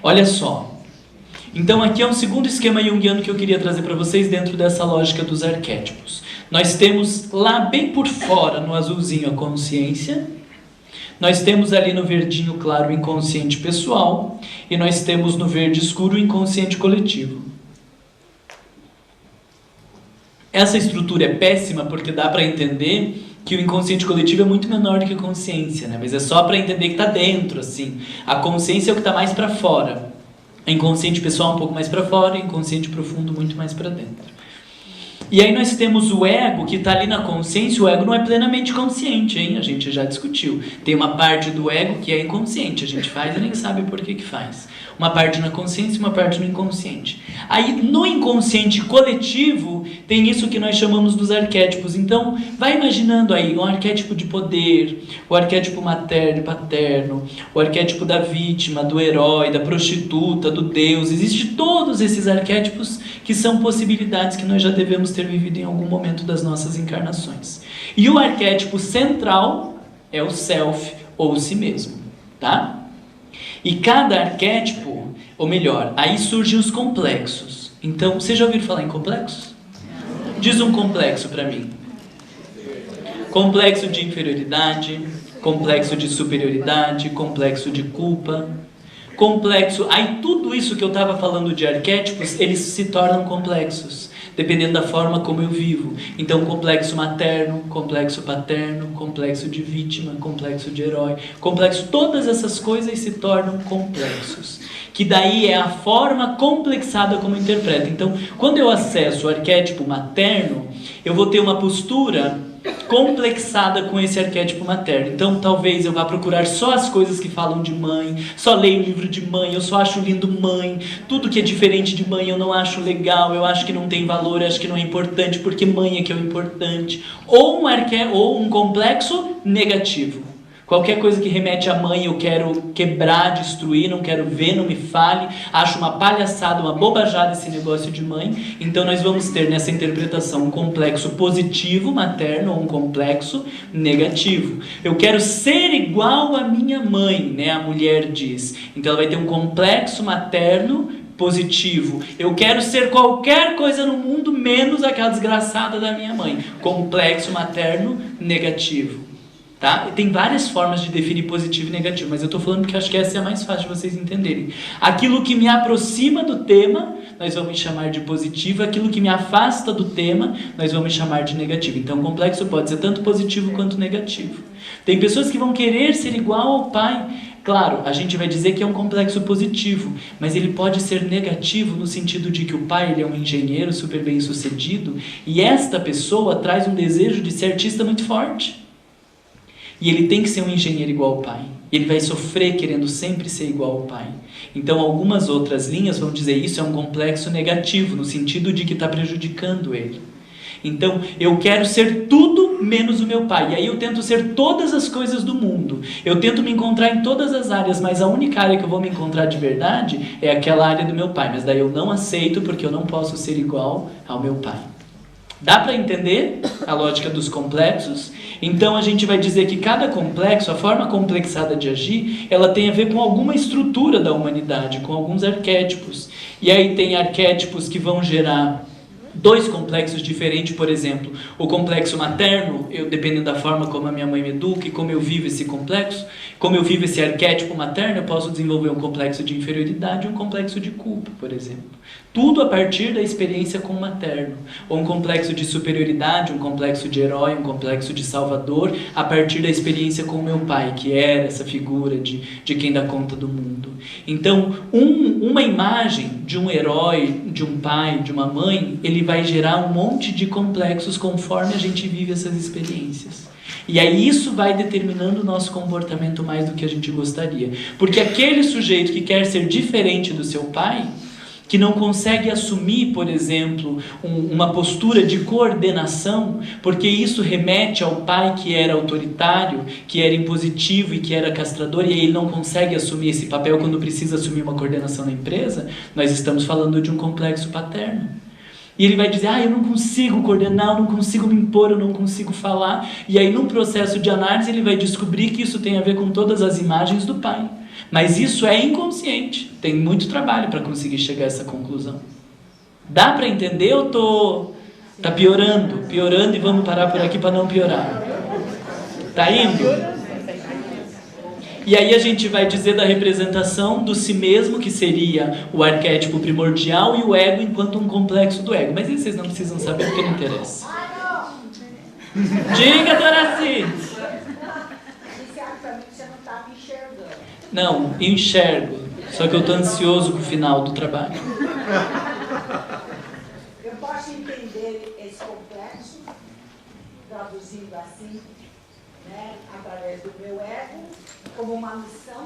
Olha só. Então aqui é um segundo esquema junguiano que eu queria trazer para vocês dentro dessa lógica dos arquétipos. Nós temos lá bem por fora, no azulzinho, a consciência. Nós temos ali no verdinho claro o inconsciente pessoal. E nós temos no verde escuro o inconsciente coletivo. Essa estrutura é péssima porque dá para entender que o inconsciente coletivo é muito menor do que a consciência, né? Mas é só para entender que está dentro, assim. A consciência é o que está mais para fora. O inconsciente pessoal um pouco mais para fora, o inconsciente profundo muito mais para dentro. E aí nós temos o ego que está ali na consciência. O ego não é plenamente consciente, hein? A gente já discutiu. Tem uma parte do ego que é inconsciente. A gente faz e nem sabe por que faz. Uma parte na consciência e uma parte no inconsciente. Aí no inconsciente coletivo tem isso que nós chamamos dos arquétipos. Então vai imaginando aí um arquétipo de poder, o arquétipo materno e paterno, o arquétipo da vítima, do herói, da prostituta, do deus. Existem todos esses arquétipos que são possibilidades que nós já devemos ter vivido em algum momento das nossas encarnações. E o arquétipo central é o self ou o si mesmo, tá? E cada arquétipo, ou melhor, aí surgem os complexos. Então, vocês já ouviram falar em complexos? Diz um complexo para mim. Complexo de inferioridade, complexo de superioridade, complexo de culpa, complexo... Aí tudo isso que eu estava falando de arquétipos, eles se tornam complexos, dependendo da forma como eu vivo. Então, complexo materno, complexo paterno, complexo de vítima, complexo de herói, complexo, todas essas coisas se tornam complexos. Que daí é a forma complexada como eu interpreto. Então, quando eu acesso o arquétipo materno, eu vou ter uma postura complexada com esse arquétipo materno. Então talvez eu vá procurar só as coisas que falam de mãe, só leio o livro de mãe, eu só acho lindo mãe, tudo que é diferente de mãe eu não acho legal, eu acho que não tem valor, eu acho que não é importante, porque mãe é que é o importante. Ou um complexo negativo. Qualquer coisa que remete à mãe eu quero quebrar, destruir, não quero ver, não me fale. Acho uma palhaçada, uma bobajada esse negócio de mãe. Então nós vamos ter nessa interpretação um complexo positivo materno ou um complexo negativo. Eu quero ser igual à minha mãe, né? A mulher diz. Então ela vai ter um complexo materno positivo. Eu quero ser qualquer coisa no mundo menos aquela desgraçada da minha mãe. Complexo materno negativo. Tá? Tem várias formas de definir positivo e negativo, mas eu estou falando porque acho que essa é a mais fácil de vocês entenderem. Aquilo que me aproxima do tema, nós vamos chamar de positivo. Aquilo que me afasta do tema, nós vamos chamar de negativo. Então, o complexo pode ser tanto positivo quanto negativo. Tem pessoas que vão querer ser igual ao pai. Claro, a gente vai dizer que é um complexo positivo, mas ele pode ser negativo no sentido de que o pai ele é um engenheiro super bem sucedido e esta pessoa traz um desejo de ser artista muito forte. E ele tem que ser um engenheiro igual ao pai. Ele vai sofrer querendo sempre ser igual ao pai. Então algumas outras linhas vão dizer isso é um complexo negativo, no sentido de que está prejudicando ele. Então eu quero ser tudo menos o meu pai. E aí eu tento ser todas as coisas do mundo. Eu tento me encontrar em todas as áreas, mas a única área que eu vou me encontrar de verdade é aquela área do meu pai. Mas daí eu não aceito porque eu não posso ser igual ao meu pai. Dá para entender a lógica dos complexos? Então a gente vai dizer que cada complexo, a forma complexada de agir, ela tem a ver com alguma estrutura da humanidade, com alguns arquétipos. E aí tem arquétipos que vão gerar dois complexos diferentes, por exemplo, o complexo materno, dependendo da forma como a minha mãe me educa e como eu vivo esse complexo, como eu vivo esse arquétipo materno, eu posso desenvolver um complexo de inferioridade e um complexo de culpa, por exemplo. Tudo a partir da experiência com o materno. Ou um complexo de superioridade, um complexo de herói, um complexo de salvador, a partir da experiência com o meu pai, que era essa figura de quem dá conta do mundo. Então, uma imagem de um herói, de um pai, de uma mãe, ele vai gerar um monte de complexos conforme a gente vive essas experiências. E aí isso vai determinando o nosso comportamento mais do que a gente gostaria. Porque aquele sujeito que quer ser diferente do seu pai, que não consegue assumir, por exemplo, uma postura de coordenação, porque isso remete ao pai que era autoritário, que era impositivo e que era castrador, e aí ele não consegue assumir esse papel quando precisa assumir uma coordenação na empresa, nós estamos falando de um complexo paterno. E ele vai dizer, eu não consigo coordenar, eu não consigo me impor, eu não consigo falar. E aí, num processo de análise, ele vai descobrir que isso tem a ver com todas as imagens do pai. Mas isso é inconsciente. Tem muito trabalho para conseguir chegar a essa conclusão. Dá para entender ou tá piorando? Piorando e vamos parar por aqui para não piorar. Tá indo? E aí a gente vai dizer da representação do si mesmo, que seria o arquétipo primordial, e o ego enquanto um complexo do ego. Mas isso vocês não precisam saber porque não interessa. Diga, Doraci! Não, enxergo. Só que eu estou ansioso com o final do trabalho. Eu posso entender esse complexo, traduzindo assim, né, através do meu ego, como uma missão?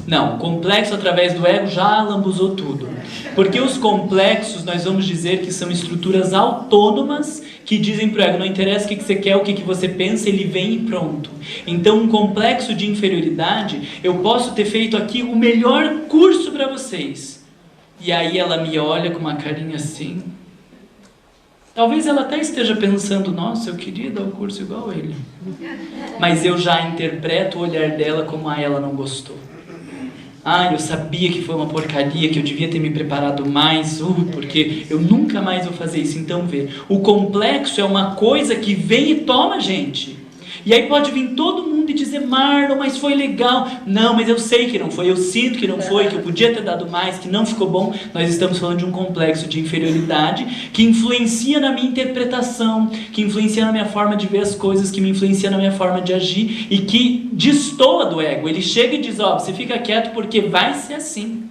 Não, complexo através do ego já lambuzou tudo. Porque os complexos, nós vamos dizer que são estruturas autônomas que dizem para o ego, não interessa o que você quer, o que você pensa, ele vem e pronto. Então, um complexo de inferioridade, eu posso ter feito aqui o melhor curso para vocês. E aí ela me olha com uma carinha assim. Talvez ela até esteja pensando, nossa, eu queria dar um curso igual a ele. Mas eu já interpreto o olhar dela como, ela não gostou. Eu sabia que foi uma porcaria, que eu devia ter me preparado mais, porque eu nunca mais vou fazer isso. Então, vê, o complexo é uma coisa que vem e toma a gente. E aí pode vir todo mundo e dizer, Marlon, mas foi legal. Não, mas eu sei que não foi, eu sinto que não foi, que eu podia ter dado mais, que não ficou bom. Nós estamos falando de um complexo de inferioridade que influencia na minha interpretação, que influencia na minha forma de ver as coisas, que me influencia na minha forma de agir e que destoa do ego. Ele chega e diz, você fica quieto porque vai ser assim.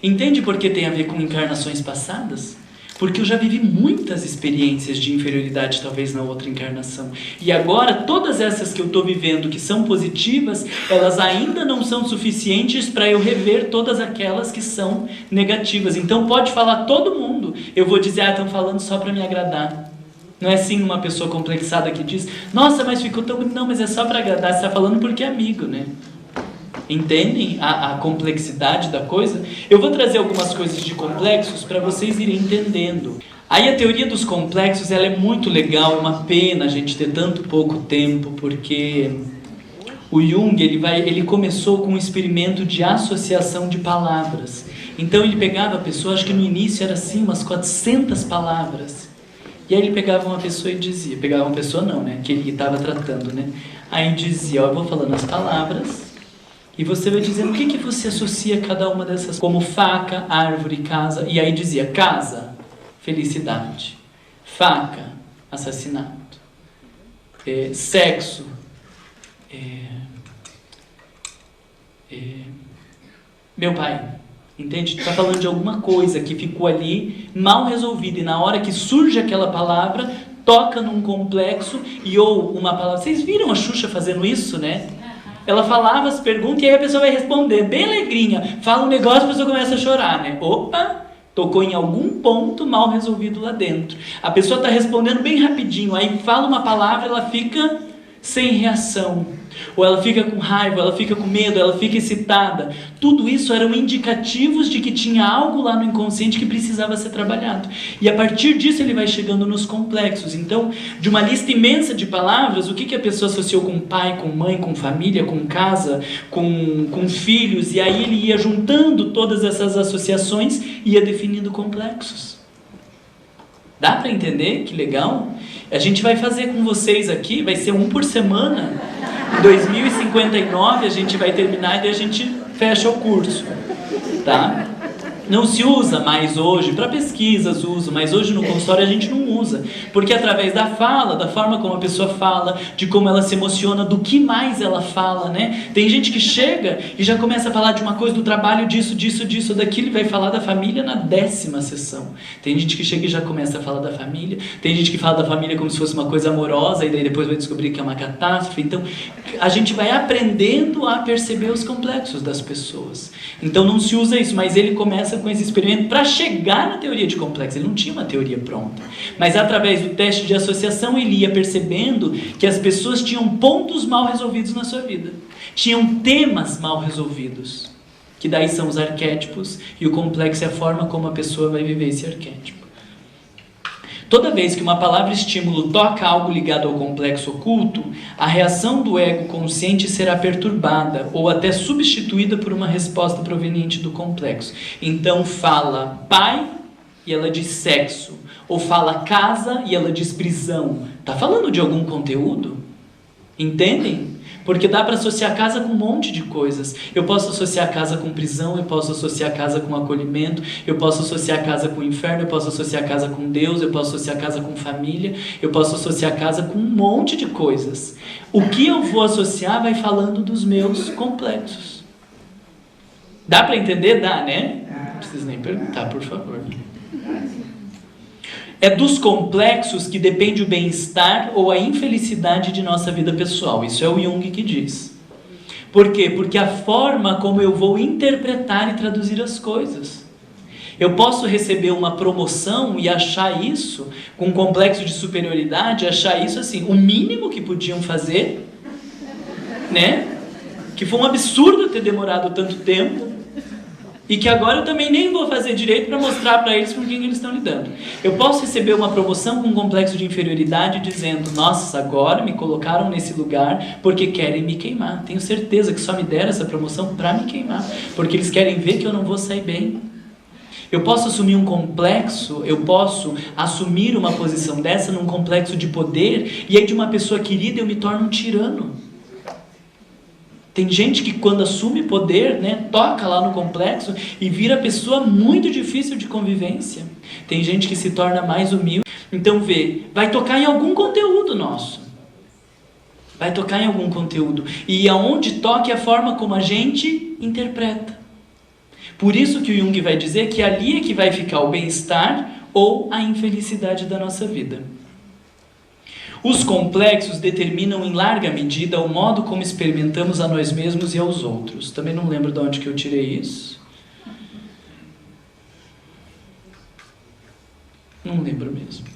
Entende por que tem a ver com encarnações passadas? Porque eu já vivi muitas experiências de inferioridade, talvez na outra encarnação. E agora, todas essas que eu estou vivendo, que são positivas, elas ainda não são suficientes para eu rever todas aquelas que são negativas. Então pode falar todo mundo. Eu vou dizer, estão falando só para me agradar. Não é assim uma pessoa complexada que diz, nossa, mas ficou tão bonito. Não, mas é só para agradar. Você está falando porque é amigo, né? Entendem a complexidade da coisa? Eu vou trazer algumas coisas de complexos para vocês irem entendendo. Aí a teoria dos complexos, ela é muito legal, é uma pena a gente ter tanto pouco tempo, porque o Jung, ele começou com um experimento de associação de palavras. Então ele pegava a pessoa, acho que no início era assim, umas 400 palavras. E aí ele pegava uma pessoa e dizia, pegava uma pessoa não, né, que ele estava tratando, né? Aí dizia, eu vou falando as palavras, e você vai dizendo o que você associa a cada uma dessas, como faca, árvore, casa. E aí dizia casa, felicidade. Faca, assassinato. Sexo. Meu pai. Entende? Está falando de alguma coisa que ficou ali mal resolvida. E na hora que surge aquela palavra, toca num complexo ou uma palavra. Vocês viram a Xuxa fazendo isso, né? Ela falava as perguntas e aí a pessoa vai responder, bem alegrinha. Fala um negócio e a pessoa começa a chorar, né? Opa, tocou em algum ponto mal resolvido lá dentro. A pessoa está respondendo bem rapidinho, aí fala uma palavra, ela fica sem reação. Ou ela fica com raiva, ela fica com medo, ela fica excitada. Tudo isso eram indicativos de que tinha algo lá no inconsciente que precisava ser trabalhado. E a partir disso ele vai chegando nos complexos. Então, de uma lista imensa de palavras, o que a pessoa associou com pai, com mãe, com família, com casa, com filhos, e aí ele ia juntando todas essas associações e ia definindo complexos. Dá para entender? Que legal? A gente vai fazer com vocês aqui, vai ser um por semana. Em 2059 a gente vai terminar e daí a gente fecha o curso, tá? Não se usa mais hoje, para pesquisas uso, mas hoje no consultório a gente não usa, porque através da fala, da forma como a pessoa fala, de como ela se emociona, do que mais ela fala, né? Tem gente que chega e já começa a falar de uma coisa, do trabalho, disso, daquilo, e vai falar da família na 10ª sessão. Tem gente que chega e já começa a falar da família, tem gente que fala da família como se fosse uma coisa amorosa, e daí depois vai descobrir que é uma catástrofe. Então, a gente vai aprendendo a perceber os complexos das pessoas. Então não se usa isso, mas ele começa com esse experimento para chegar na teoria de complexo. Ele não tinha uma teoria pronta, mas através do teste de associação ele ia percebendo que as pessoas tinham pontos mal resolvidos na sua vida, tinham temas mal resolvidos, que daí são os arquétipos, e o complexo é a forma como a pessoa vai viver esse arquétipo. Toda vez que uma palavra estímulo toca algo ligado ao complexo oculto, a reação do ego consciente será perturbada ou até substituída por uma resposta proveniente do complexo. Então fala pai e ela diz sexo, ou fala casa e ela diz prisão. Está falando de algum conteúdo? Entendem? Porque dá para associar casa com um monte de coisas. Eu posso associar casa com prisão, eu posso associar casa com acolhimento, eu posso associar casa com inferno, eu posso associar casa com Deus, eu posso associar casa com família, eu posso associar casa com um monte de coisas. O que eu vou associar vai falando dos meus complexos. Dá para entender? Dá, né? Não precisa nem perguntar, por favor. É dos complexos que depende o bem-estar ou a infelicidade de nossa vida pessoal. Isso é o Jung que diz. Por quê? Porque a forma como eu vou interpretar e traduzir as coisas. Eu posso receber uma promoção e achar isso, com um complexo de superioridade, achar isso assim, o mínimo que podiam fazer, né? Que foi um absurdo ter demorado tanto tempo. E que agora eu também nem vou fazer direito para mostrar para eles com quem eles estão lidando. Eu posso receber uma promoção com um complexo de inferioridade dizendo, nossa, agora me colocaram nesse lugar porque querem me queimar. Tenho certeza que só me deram essa promoção para me queimar, porque eles querem ver que eu não vou sair bem. Eu posso assumir um complexo, eu posso assumir uma posição dessa num complexo de poder, e aí de uma pessoa querida eu me torno um tirano. Tem gente que quando assume poder, né, toca lá no complexo e vira pessoa muito difícil de convivência. Tem gente que se torna mais humilde. Então vai tocar em algum conteúdo nosso. Vai tocar em algum conteúdo. E aonde toca é a forma como a gente interpreta. Por isso que o Jung vai dizer que ali é que vai ficar o bem-estar ou a infelicidade da nossa vida. Os complexos determinam em larga medida o modo como experimentamos a nós mesmos e aos outros. Também não lembro de onde que eu tirei isso. Não lembro mesmo.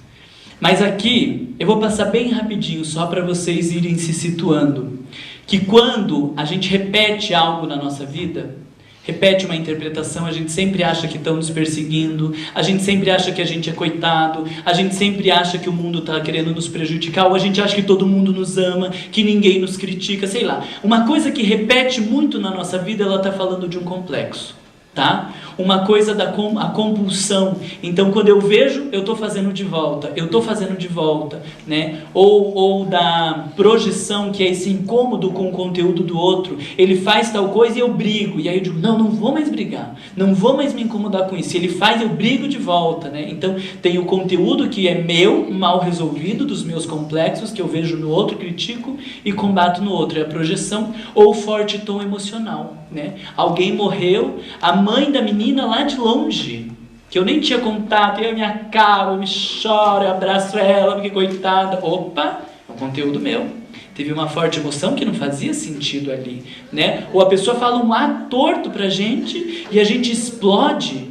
Mas aqui, eu vou passar bem rapidinho, só para vocês irem se situando. Que quando a gente repete algo na nossa vida, repete uma interpretação, a gente sempre acha que estão nos perseguindo, a gente sempre acha que a gente é coitado, a gente sempre acha que o mundo está querendo nos prejudicar, ou a gente acha que todo mundo nos ama, que ninguém nos critica, sei lá. Uma coisa que repete muito na nossa vida, ela está falando de um complexo, tá? Uma coisa a compulsão. Então, quando eu vejo, eu estou fazendo de volta, né? Ou da projeção, que é esse incômodo com o conteúdo do outro. Ele faz tal coisa e eu brigo. E aí eu digo, não vou mais brigar. Não vou mais me incomodar com isso. Ele faz, eu brigo de volta, né? Então, tem o conteúdo que é meu, mal resolvido, dos meus complexos, que eu vejo no outro, critico e combato no outro. É a projeção ou o forte tom emocional, né? Alguém morreu, a mãe da menina lá de longe, que eu nem tinha contato, eu minha cara, eu me choro, eu abraço ela, porque coitada. Opa, é um conteúdo meu. Teve uma forte emoção que não fazia sentido ali, né? Ou a pessoa fala um ar torto pra gente e a gente explode.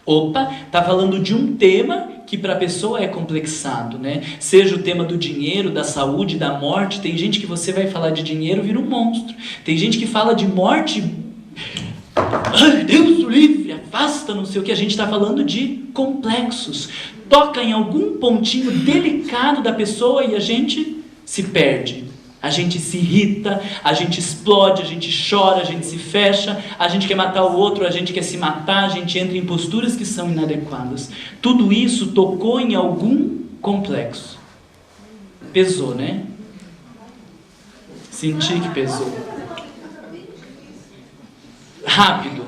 Opa, tá falando de um tema que para a pessoa é complexado, né? Seja o tema do dinheiro, da saúde, da morte. Tem gente que você vai falar de dinheiro, vira um monstro. Tem gente que fala de morte, ai, Deus o livre, afasta, não sei o que. A gente está falando de complexos. Toca em algum pontinho delicado da pessoa e a gente se perde. A gente se irrita, a gente explode, a gente chora, a gente se fecha, a gente quer matar o outro, a gente quer se matar, a gente entra em posturas que são inadequadas. Tudo isso tocou em algum complexo. Pesou, né? Senti que pesou. Rápido.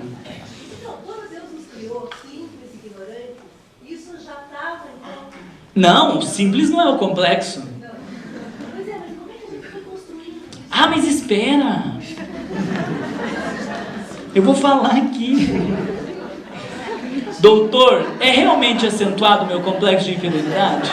Então, quando Deus nos criou simples e ignorantes, isso já estava, então... Não, simples não é o complexo. Pois é, mas como é que a gente foi construindo? Ah, mas espera. Eu vou falar aqui. Doutor, é realmente acentuado o meu complexo de infidelidade?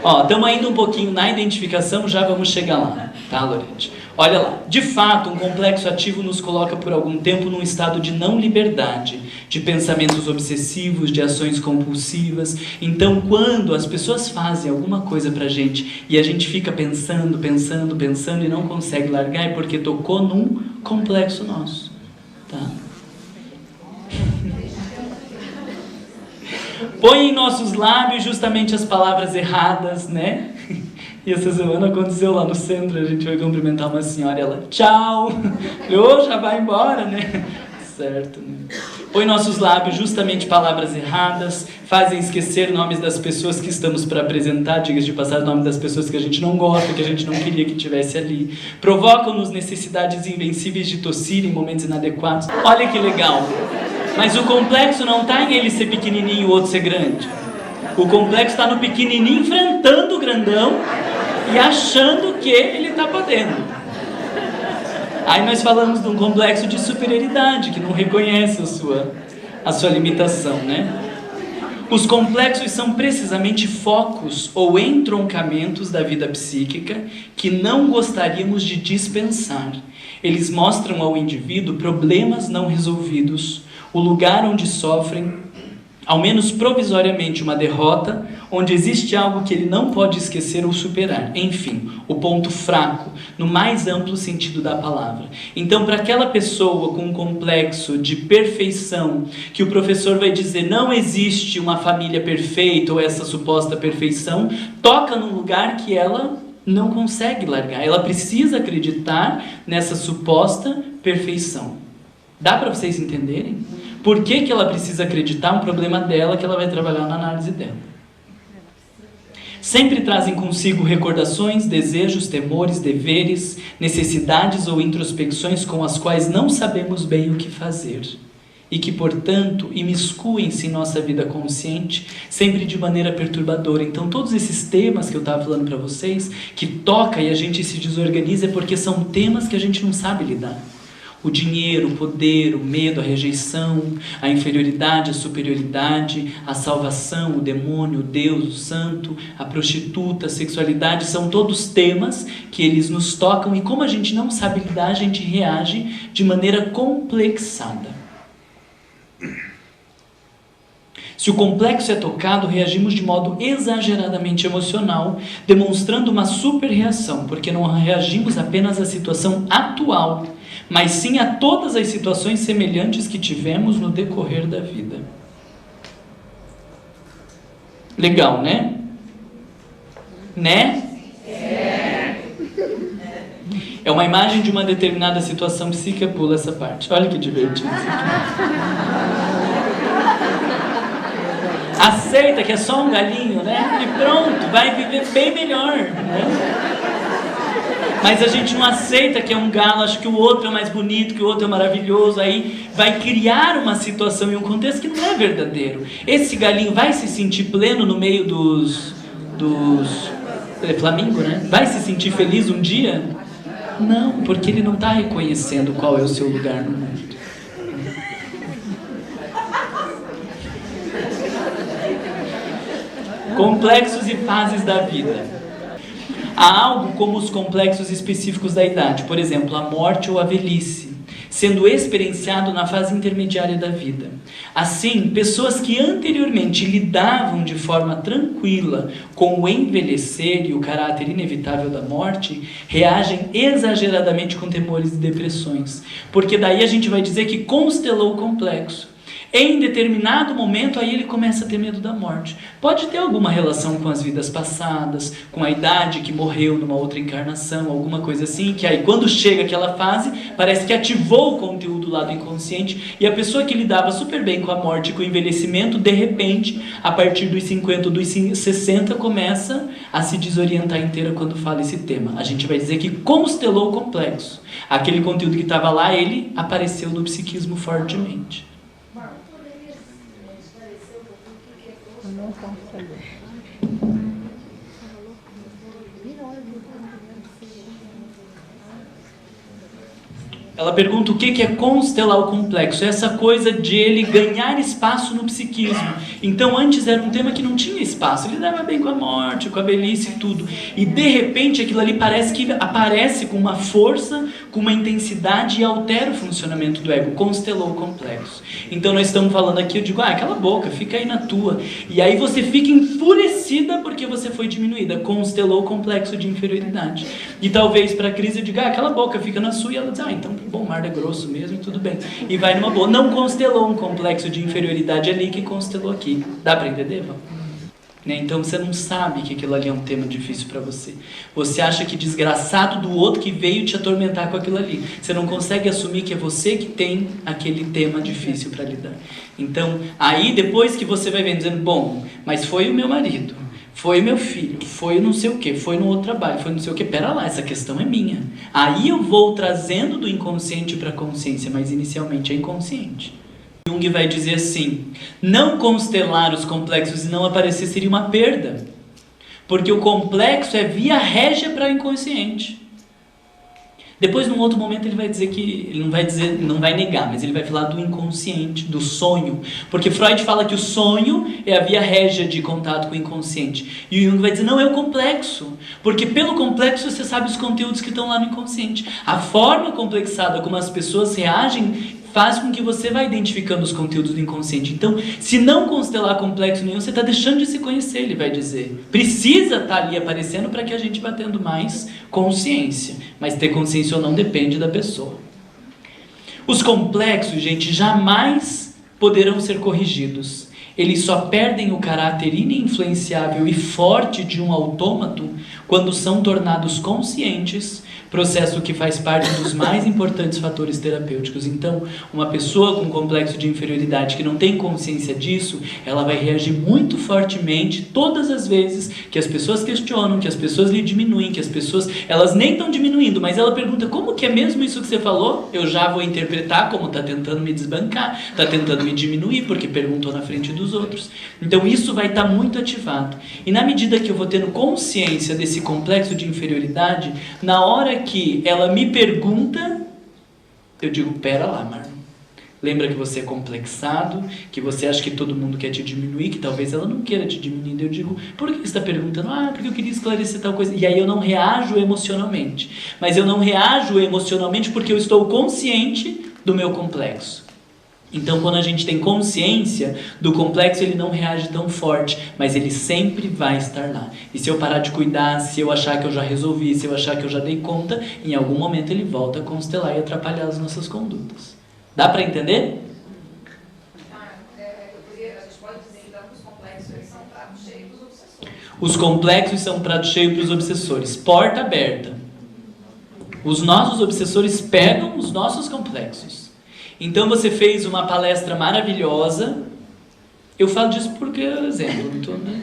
Ó, estamos ainda um pouquinho na identificação, já vamos chegar lá, tá, Lorete? Olha lá, de fato, um complexo ativo nos coloca por algum tempo num estado de não liberdade, de pensamentos obsessivos, de ações compulsivas. Então, quando as pessoas fazem alguma coisa pra gente e a gente fica pensando e não consegue largar, é porque tocou num complexo nosso, tá? Põe em nossos lábios justamente as palavras erradas, né? E essa semana aconteceu lá no centro, a gente foi cumprimentar uma senhora e ela, tchau! Eu, já vai embora, né? Certo, né? Põe em nossos lábios justamente palavras erradas, fazem esquecer nomes das pessoas que estamos para apresentar, diga de passar o nome das pessoas que a gente não gosta, que a gente não queria que tivesse ali. Provocam-nos necessidades invencíveis de tossir em momentos inadequados. Olha que legal! Mas o complexo não está em ele ser pequenininho e o outro ser grande. O complexo está no pequenininho enfrentando o grandão e achando que ele está podendo. Aí nós falamos de um complexo de superioridade, que não reconhece a sua limitação, né? Os complexos são precisamente focos ou entroncamentos da vida psíquica que não gostaríamos de dispensar. Eles mostram ao indivíduo problemas não resolvidos, o lugar onde sofrem, ao menos provisoriamente, uma derrota, onde existe algo que ele não pode esquecer ou superar. Enfim, o ponto fraco, no mais amplo sentido da palavra. Então, para aquela pessoa com um complexo de perfeição, que o professor vai dizer não existe uma família perfeita ou essa suposta perfeição, toca num lugar que ela não consegue largar. Ela precisa acreditar nessa suposta perfeição. Dá para vocês entenderem? Por que ela precisa acreditar? Um problema dela que ela vai trabalhar na análise dela. Sempre trazem consigo recordações, desejos, temores, deveres, necessidades ou introspecções com as quais não sabemos bem o que fazer. E que, portanto, imiscuem-se em nossa vida consciente, sempre de maneira perturbadora. Então, todos esses temas que eu estava falando para vocês, que toca e a gente se desorganiza, é porque são temas que a gente não sabe lidar. O dinheiro, o poder, o medo, a rejeição, a inferioridade, a superioridade, a salvação, o demônio, o Deus, o santo, a prostituta, a sexualidade, são todos temas que eles nos tocam e como a gente não sabe lidar, a gente reage de maneira complexada. Se o complexo é tocado, reagimos de modo exageradamente emocional, demonstrando uma super-reação, porque não reagimos apenas à situação atual, mas sim a todas as situações semelhantes que tivemos no decorrer da vida. Legal, né? Né? É uma imagem de uma determinada situação psíquica, pula essa parte. Olha que divertido isso aqui. Aceita que é só um galinho, né? E pronto, vai viver bem melhor, né? Mas a gente não aceita que é um galo, acha que o outro é mais bonito, que o outro é maravilhoso, aí vai criar uma situação e um contexto que não é verdadeiro. Esse galinho vai se sentir pleno no meio dos flamingo, né? Vai se sentir feliz um dia? Não, porque ele não está reconhecendo qual é o seu lugar no mundo. Complexos e fases da vida. Há algo como os complexos específicos da idade, por exemplo, a morte ou a velhice, sendo experienciado na fase intermediária da vida. Assim, pessoas que anteriormente lidavam de forma tranquila com o envelhecer e o caráter inevitável da morte, reagem exageradamente com temores e depressões, porque daí a gente vai dizer que constelou o complexo. Em determinado momento, aí ele começa a ter medo da morte. Pode ter alguma relação com as vidas passadas, com a idade que morreu numa outra encarnação, alguma coisa assim, que aí quando chega aquela fase, parece que ativou o conteúdo lá do inconsciente, e a pessoa que lidava super bem com a morte e com o envelhecimento, de repente, a partir dos 50 ou dos 60, começa a se desorientar inteira quando fala esse tema. A gente vai dizer que constelou o complexo. Aquele conteúdo que estava lá, ele apareceu no psiquismo fortemente. Ela pergunta o que é constelar o complexo. Essa coisa de ele ganhar espaço no psiquismo. Então antes era um tema que não tinha espaço. Ele dava bem com a morte, com a velhice e tudo. E de repente aquilo ali parece que aparece com uma força, com uma intensidade e altera o funcionamento do ego. Constelou o complexo. Então nós estamos falando aqui, eu digo, cala a boca, fica aí na tua. E aí você fica enfurecida porque você foi diminuída. Constelou o complexo de inferioridade. E talvez para a crise eu diga, cala a boca, fica na sua. E ela diz, então bom, o mar é grosso mesmo, tudo bem. E vai numa boa. Não constelou um complexo de inferioridade ali que constelou aqui. Dá para entender, Val? Né? Então você não sabe que aquilo ali é um tema difícil para você. Você acha que desgraçado do outro que veio te atormentar com aquilo ali. Você não consegue assumir que é você que tem aquele tema difícil para lidar. Então, aí depois que você vai vendo, dizendo, bom, mas foi o meu marido, foi o meu filho, foi não sei o que, foi no outro trabalho, foi não sei o que, pera lá, essa questão é minha. Aí eu vou trazendo do inconsciente para a consciência, mas inicialmente é inconsciente. Jung vai dizer assim, não constelar os complexos e não aparecer seria uma perda, porque o complexo é via régia para o inconsciente. Depois, num outro momento, ele vai dizer que, ele não vai negar, mas ele vai falar do inconsciente, do sonho, porque Freud fala que o sonho é a via régia de contato com o inconsciente, e o Jung vai dizer, não, é o complexo, porque pelo complexo você sabe os conteúdos que estão lá no inconsciente. A forma complexada como as pessoas reagem faz com que você vá identificando os conteúdos do inconsciente. Então, se não constelar complexo nenhum, você está deixando de se conhecer, ele vai dizer. Precisa estar ali aparecendo para que a gente vá tendo mais consciência. Mas ter consciência ou não depende da pessoa. Os complexos, gente, jamais poderão ser corrigidos. Eles só perdem o caráter ininfluenciável e forte de um autômato quando são tornados conscientes, processo que faz parte dos mais importantes fatores terapêuticos. Então, uma pessoa com complexo de inferioridade que não tem consciência disso, ela vai reagir muito fortemente todas as vezes que as pessoas questionam, que as pessoas lhe diminuem, que as pessoas, elas nem estão diminuindo, mas ela pergunta, como que é mesmo isso que você falou? Eu já vou interpretar como está tentando me desbancar, está tentando me diminuir, porque perguntou na frente dos outros. Então, isso vai estar muito ativado. E na medida que eu vou tendo consciência desse complexo de inferioridade, na hora que ela me pergunta, eu digo, pera lá, Marlon. Lembra que você é complexado, que você acha que todo mundo quer te diminuir, que talvez ela não queira te diminuir. Eu digo, por que você está perguntando? Ah, porque eu queria esclarecer tal coisa. E aí eu não reajo emocionalmente. Mas eu não reajo emocionalmente porque eu estou consciente do meu complexo. Então, quando a gente tem consciência do complexo, ele não reage tão forte, mas ele sempre vai estar lá. E se eu parar de cuidar, se eu achar que eu já resolvi, se eu achar que eu já dei conta, em algum momento ele volta a constelar e atrapalhar as nossas condutas. Dá para entender? A gente pode dizer então que os complexos são pratos cheios dos obsessores. Os complexos são prato cheio para os obsessores. Porta aberta. Os nossos obsessores pegam os nossos complexos. Então você fez uma palestra maravilhosa. Eu falo disso porque é exemplo, não tô, né?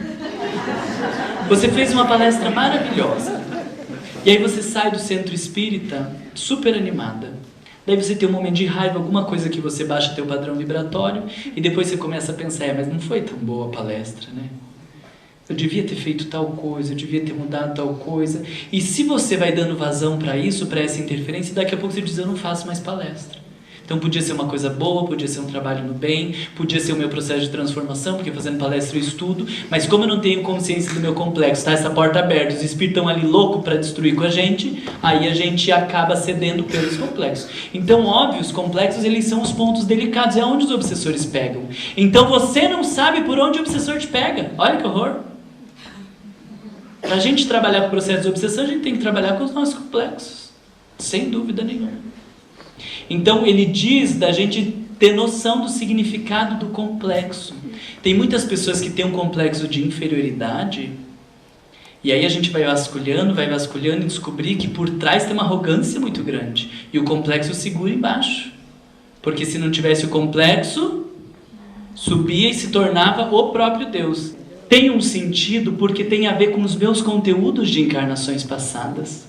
Você fez uma palestra maravilhosa. E aí você sai do centro espírita super animada. Daí você tem um momento de raiva, alguma coisa que você baixa teu padrão vibratório, e depois você começa a pensar, mas não foi tão boa a palestra, né? Eu devia ter feito tal coisa, eu devia ter mudado tal coisa. E se você vai dando vazão para isso, para essa interferência, daqui a pouco você diz, eu não faço mais palestra. Então podia ser uma coisa boa, podia ser um trabalho no bem, podia ser o meu processo de transformação, porque fazendo palestra eu estudo, mas como eu não tenho consciência do meu complexo, tá essa porta aberta, os espíritos estão ali loucos para destruir com a gente, aí a gente acaba cedendo pelos complexos. Então, óbvio, os complexos eles são os pontos delicados, é onde os obsessores pegam. Então você não sabe por onde o obsessor te pega. Olha que horror! Para a gente trabalhar com o processo de obsessão, a gente tem que trabalhar com os nossos complexos, sem dúvida nenhuma. Então ele diz da gente ter noção do significado do complexo. Tem muitas pessoas que têm um complexo de inferioridade, e aí a gente vai vasculhando e descobrir que por trás tem uma arrogância muito grande, e o complexo segura embaixo. Porque se não tivesse o complexo, subia e se tornava o próprio Deus. Tem um sentido porque tem a ver com os meus conteúdos de encarnações passadas.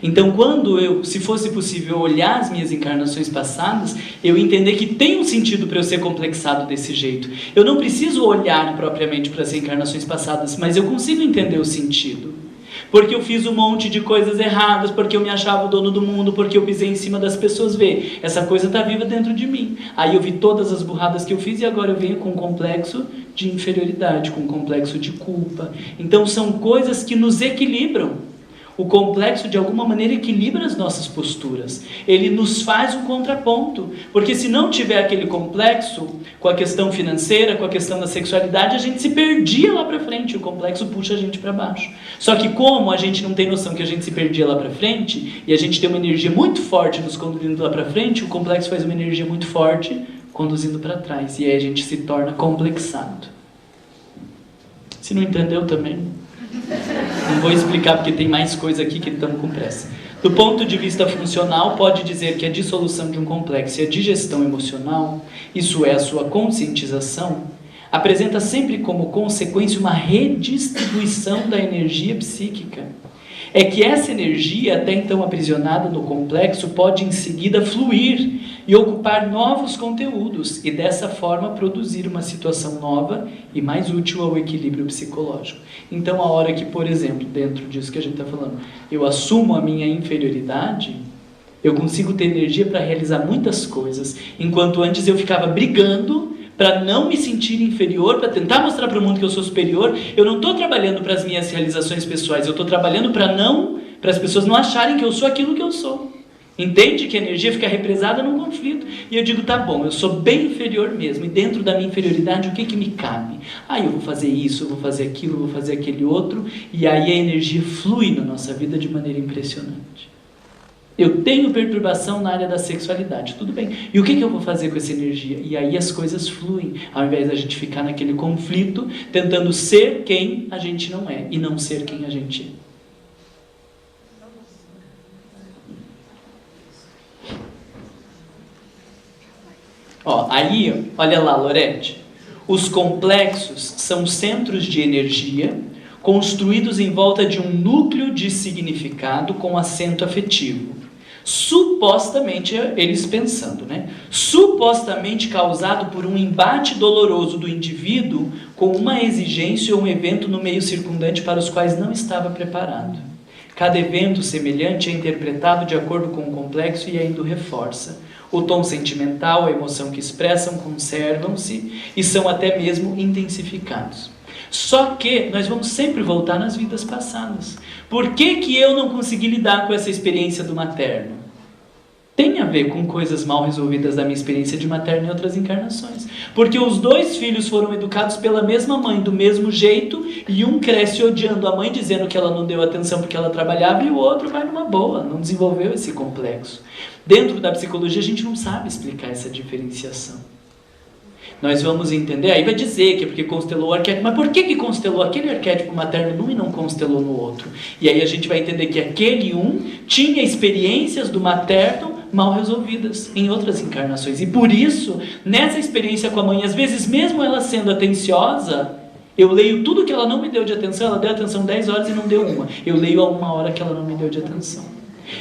Então, quando se fosse possível olhar as minhas encarnações passadas, eu entender que tem um sentido para eu ser complexado desse jeito. Eu não preciso olhar propriamente para as encarnações passadas, mas eu consigo entender o sentido. Porque eu fiz um monte de coisas erradas, porque eu me achava o dono do mundo, porque eu pisei em cima das pessoas. Vê, essa coisa está viva dentro de mim. Aí eu vi todas as burradas que eu fiz e agora eu venho com um complexo de inferioridade, com um complexo de culpa. Então, são coisas que nos equilibram. O complexo, de alguma maneira, equilibra as nossas posturas. Ele nos faz um contraponto. Porque se não tiver aquele complexo, com a questão financeira, com a questão da sexualidade, a gente se perdia lá para frente. O complexo puxa a gente para baixo. Só que como a gente não tem noção que a gente se perdia lá para frente, e a gente tem uma energia muito forte nos conduzindo lá para frente, o complexo faz uma energia muito forte conduzindo para trás. E aí a gente se torna complexado. Se não entendeu também, não vou explicar porque tem mais coisa aqui que estamos com pressa. Do ponto de vista funcional, pode dizer que a dissolução de um complexo e a digestão emocional, isso é, a sua conscientização, apresenta sempre como consequência uma redistribuição da energia psíquica. É que essa energia, até então aprisionada no complexo, pode em seguida fluir e ocupar novos conteúdos e dessa forma produzir uma situação nova e mais útil ao equilíbrio psicológico. Então, a hora que, por exemplo, dentro disso que a gente está falando, eu assumo a minha inferioridade, eu consigo ter energia para realizar muitas coisas, enquanto antes eu ficava brigando para não me sentir inferior, para tentar mostrar para o mundo que eu sou superior. Eu não estou trabalhando para as minhas realizações pessoais, eu estou trabalhando para as pessoas não acharem que eu sou aquilo que eu sou. Entende que a energia fica represada num conflito. E eu digo, tá bom, eu sou bem inferior mesmo, e dentro da minha inferioridade, o que me cabe? Eu vou fazer isso, eu vou fazer aquilo, eu vou fazer aquele outro, e aí a energia flui na nossa vida de maneira impressionante. Eu tenho perturbação na área da sexualidade, tudo bem. E o que eu vou fazer com essa energia? E aí as coisas fluem, ao invés da gente ficar naquele conflito, tentando ser quem a gente não é, e não ser quem a gente é. Aí, olha lá, Lorete. Os complexos são centros de energia construídos em volta de um núcleo de significado com acento afetivo. Supostamente, eles pensando, supostamente causado por um embate doloroso do indivíduo com uma exigência ou um evento no meio circundante para os quais não estava preparado. Cada evento semelhante é interpretado de acordo com o complexo e ainda o reforça. O tom sentimental, a emoção que expressam, conservam-se e são até mesmo intensificados. Só que nós vamos sempre voltar nas vidas passadas. Por que eu não consegui lidar com essa experiência do materno? Tem a ver com coisas mal resolvidas da minha experiência de materno em outras encarnações. Porque os dois filhos foram educados pela mesma mãe, do mesmo jeito, e um cresce odiando a mãe, dizendo que ela não deu atenção porque ela trabalhava, e o outro vai numa boa, não desenvolveu esse complexo. Dentro da psicologia a gente não sabe explicar essa diferenciação. Nós vamos entender, aí vai dizer que é porque constelou o arquétipo, mas por que constelou aquele arquétipo materno num e não constelou no outro? E aí a gente vai entender que aquele um tinha experiências do materno mal resolvidas em outras encarnações. E por isso, nessa experiência com a mãe, às vezes mesmo ela sendo atenciosa, eu leio tudo que ela não me deu de atenção, ela deu atenção 10 horas e não deu uma. Eu leio a 1 hora que ela não me deu de atenção.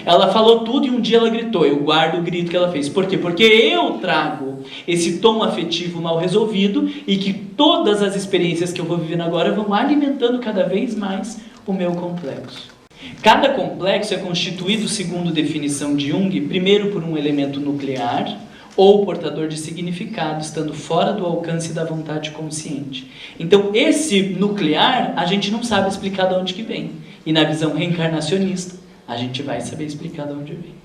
Ela falou tudo e um dia ela gritou, eu guardo o grito que ela fez. Por quê? Porque eu trago esse tom afetivo mal resolvido e que todas as experiências que eu vou vivendo agora vão alimentando cada vez mais o meu complexo. Cada complexo é constituído, segundo definição de Jung, primeiro por um elemento nuclear ou portador de significado, estando fora do alcance da vontade consciente. Então, esse nuclear, a gente não sabe explicar de onde que vem. E na visão reencarnacionista, a gente vai saber explicar de onde vem.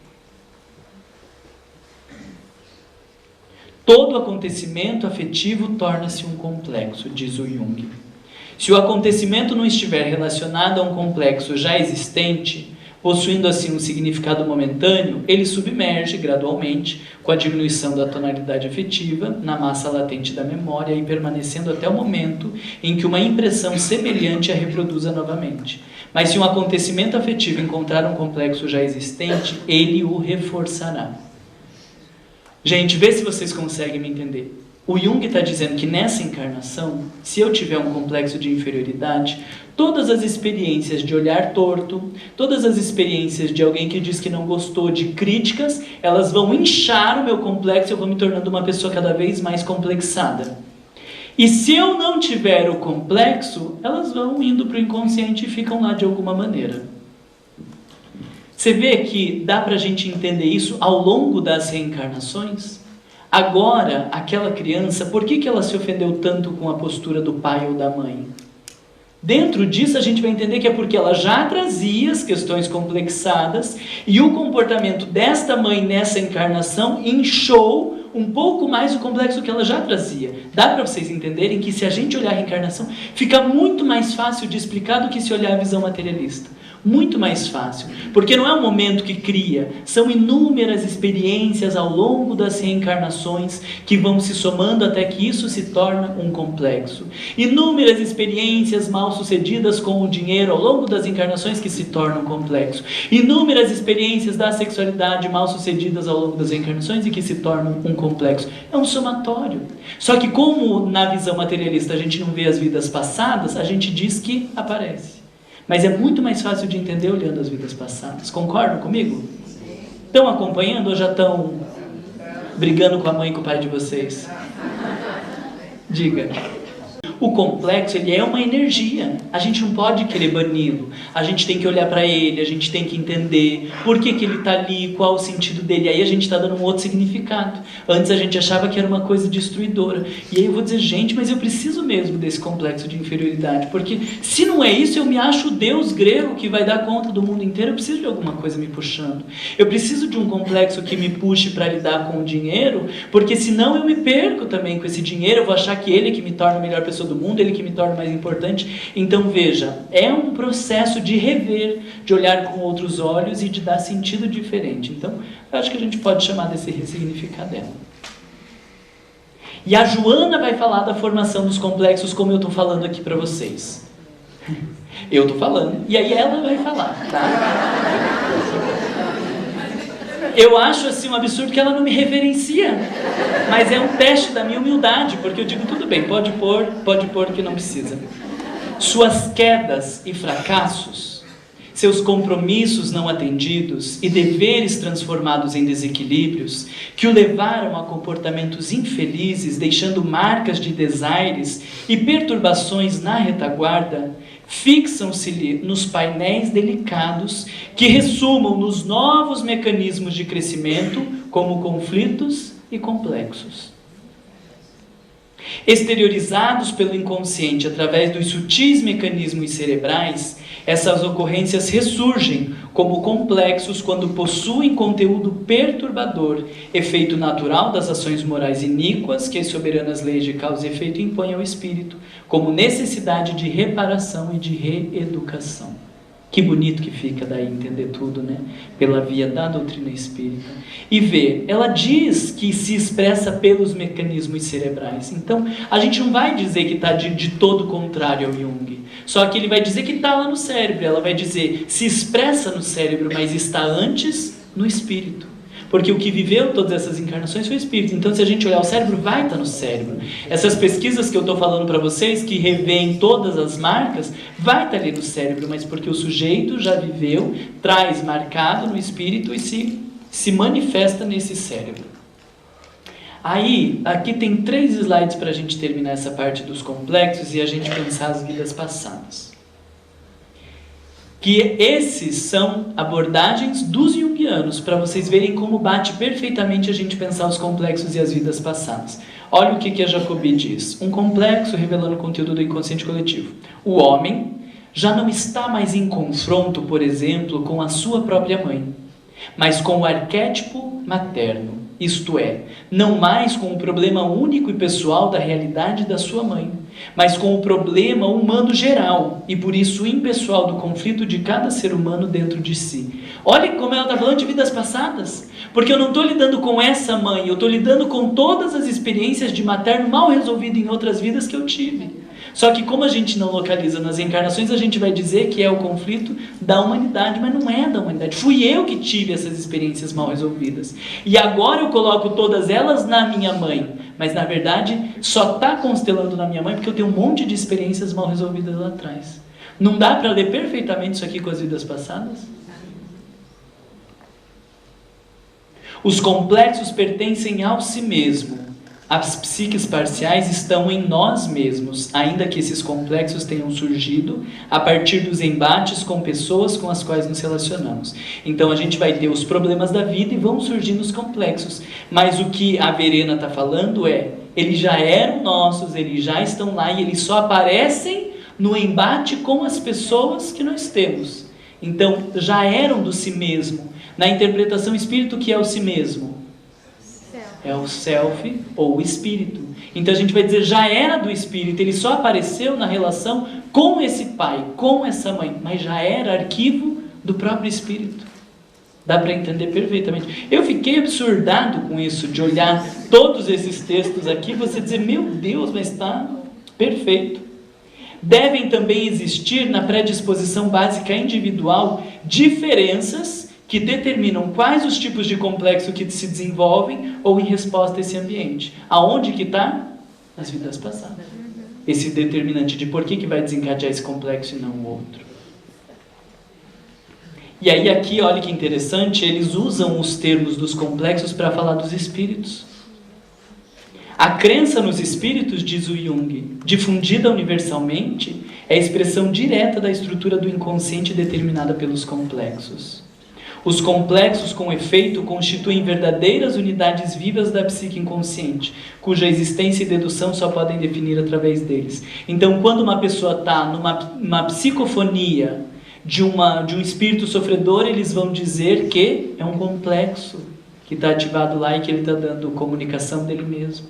Todo acontecimento afetivo torna-se um complexo, diz o Jung. Se o acontecimento não estiver relacionado a um complexo já existente, possuindo assim um significado momentâneo, ele submerge gradualmente, com a diminuição da tonalidade afetiva, na massa latente da memória e permanecendo até o momento em que uma impressão semelhante a reproduza novamente. Mas se um acontecimento afetivo encontrar um complexo já existente, ele o reforçará. Gente, vê se vocês conseguem me entender. O Jung está dizendo que nessa encarnação, se eu tiver um complexo de inferioridade, todas as experiências de olhar torto, todas as experiências de alguém que diz que não gostou, de críticas, elas vão inchar o meu complexo e eu vou me tornando uma pessoa cada vez mais complexada. E se eu não tiver o complexo, elas vão indo para o inconsciente e ficam lá de alguma maneira. Você vê que dá para a gente entender isso ao longo das reencarnações? Agora, aquela criança, por que ela se ofendeu tanto com a postura do pai ou da mãe? Dentro disso a gente vai entender que é porque ela já trazia as questões complexadas e o comportamento desta mãe nessa encarnação inchou um pouco mais o complexo que ela já trazia. Dá para vocês entenderem que se a gente olhar a reencarnação, fica muito mais fácil de explicar do que se olhar a visão materialista. Muito mais fácil, porque não é um momento que cria, são inúmeras experiências ao longo das reencarnações que vão se somando até que isso se torna um complexo. Inúmeras experiências mal sucedidas com o dinheiro ao longo das encarnações que se tornam complexo. Inúmeras experiências da sexualidade mal sucedidas ao longo das reencarnações e que se tornam um complexo. É um somatório. Só que como na visão materialista a gente não vê as vidas passadas, a gente diz que aparece. Mas é muito mais fácil de entender olhando as vidas passadas. Concordam comigo? Estão acompanhando ou já estão brigando com a mãe e com o pai de vocês? Diga. O complexo, ele é uma energia. A gente não pode querer bani-lo. A gente tem que olhar para ele, a gente tem que entender por que ele está ali, qual o sentido dele. Aí a gente está dando um outro significado. Antes a gente achava que era uma coisa destruidora. E aí eu vou dizer, gente, mas eu preciso mesmo desse complexo de inferioridade. Porque se não é isso, eu me acho o Deus grego que vai dar conta do mundo inteiro. Eu preciso de alguma coisa me puxando. Eu preciso de um complexo que me puxe para lidar com o dinheiro, porque senão eu me perco também com esse dinheiro. Eu vou achar que ele é que me torna a melhor pessoa do mundo, ele que me torna mais importante. Então veja, é um processo de rever, de olhar com outros olhos e de dar sentido diferente. Então eu acho que a gente pode chamar desse ressignificar dela. E a Joana vai falar da formação dos complexos, como eu estou falando aqui para vocês. Eu estou falando, e aí ela vai falar, tá? Eu acho assim um absurdo que ela não me reverencia, mas é um teste da minha humildade, porque eu digo, tudo bem, pode pôr que não precisa. Suas quedas e fracassos, seus compromissos não atendidos e deveres transformados em desequilíbrios, que o levaram a comportamentos infelizes, deixando marcas de desaires e perturbações na retaguarda, fixam-se-lhe nos painéis delicados que ressumam nos novos mecanismos de crescimento como conflitos e complexos. Exteriorizados pelo inconsciente através dos sutis mecanismos cerebrais, essas ocorrências ressurgem como complexos quando possuem conteúdo perturbador, efeito natural das ações morais iníquas que as soberanas leis de causa e efeito impõem ao espírito, como necessidade de reparação e de reeducação. Que bonito que fica daí entender tudo, né? Pela via da doutrina espírita. E vê, ela diz que se expressa pelos mecanismos cerebrais. Então, a gente não vai dizer que está de todo contrário ao Jung. Só que ele vai dizer que está lá no cérebro. Ela vai dizer, se expressa no cérebro, mas está antes no espírito. Porque o que viveu todas essas encarnações foi o espírito. Então, se a gente olhar o cérebro, vai estar no cérebro. Essas pesquisas que eu estou falando para vocês, que revêem todas as marcas, vai estar ali no cérebro, mas porque o sujeito já viveu, traz marcado no espírito e se manifesta nesse cérebro. Aí, aqui tem 3 slides para a gente terminar essa parte dos complexos e a gente pensar as vidas passadas. Que esses são abordagens dos junguianos, para vocês verem como bate perfeitamente a gente pensar os complexos e as vidas passadas. Olha o que a Jacobi diz. Um complexo revelando o conteúdo do inconsciente coletivo. O homem já não está mais em confronto, por exemplo, com a sua própria mãe, mas com o arquétipo materno. Isto é, não mais com o problema único e pessoal da realidade da sua mãe, mas com o problema humano geral e por isso impessoal do conflito de cada ser humano dentro de si. Olha como ela está falando de vidas passadas, porque eu não estou lidando com essa mãe, eu estou lidando com todas as experiências de materno mal resolvido em outras vidas que eu tive. Só que como a gente não localiza nas encarnações, a gente vai dizer que é o conflito da humanidade, mas não é da humanidade. Fui eu que tive essas experiências mal resolvidas. E agora eu coloco todas elas na minha mãe. Mas na verdade só está constelando na minha mãe porque eu tenho um monte de experiências mal resolvidas lá atrás. Não dá para ler perfeitamente isso aqui com as vidas passadas? Os complexos pertencem ao si mesmo. As psiques parciais estão em nós mesmos, ainda que esses complexos tenham surgido a partir dos embates com pessoas com as quais nos relacionamos. Então a gente vai ter os problemas da vida e vão surgindo os complexos. Mas o que a Verena está falando é, eles já eram nossos, eles já estão lá e eles só aparecem no embate com as pessoas que nós temos. Então, já eram do si mesmo. Na interpretação espírito, o que é o si mesmo? É o self ou o espírito. Então a gente vai dizer, já era do espírito, ele só apareceu na relação com esse pai, com essa mãe, mas já era arquivo do próprio espírito. Dá para entender perfeitamente. Eu fiquei absurdado com isso, de olhar todos esses textos aqui, você dizer, meu Deus, mas está perfeito. Devem também existir na predisposição básica individual diferenças que determinam quais os tipos de complexo que se desenvolvem ou em resposta a esse ambiente. Aonde que está? Nas vidas passadas. Esse determinante de por que vai desencadear esse complexo e não o outro. E aí aqui, olha que interessante, eles usam os termos dos complexos para falar dos espíritos. A crença nos espíritos, diz o Jung, difundida universalmente, é a expressão direta da estrutura do inconsciente determinada pelos complexos. Os complexos, com efeito, constituem verdadeiras unidades vivas da psique inconsciente, cuja existência e dedução só podem definir através deles. Então, quando uma pessoa está numa psicofonia de um espírito sofredor, eles vão dizer que é um complexo que está ativado lá e que ele está dando comunicação dele mesmo.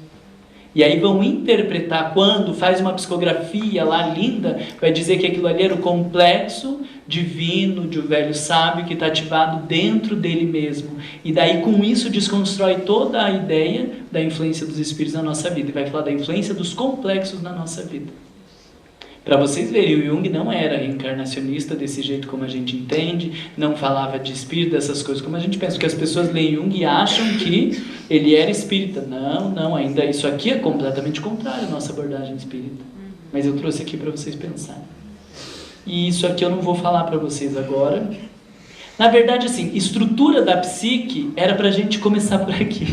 E aí vão interpretar, quando faz uma psicografia lá linda, vai dizer que aquilo ali era o complexo divino de um velho sábio que está ativado dentro dele mesmo. E daí com isso desconstrói toda a ideia da influência dos espíritos na nossa vida. E vai falar da influência dos complexos na nossa vida. Para vocês verem, o Jung não era reencarnacionista desse jeito como a gente entende, não falava de espírito, dessas coisas como a gente pensa, porque as pessoas leem Jung e acham que ele era espírita. Não, ainda isso aqui é completamente contrário à nossa abordagem espírita. Mas eu trouxe aqui para vocês pensarem. E isso aqui eu não vou falar para vocês agora. Na verdade, assim, estrutura da psique era para a gente começar por aqui.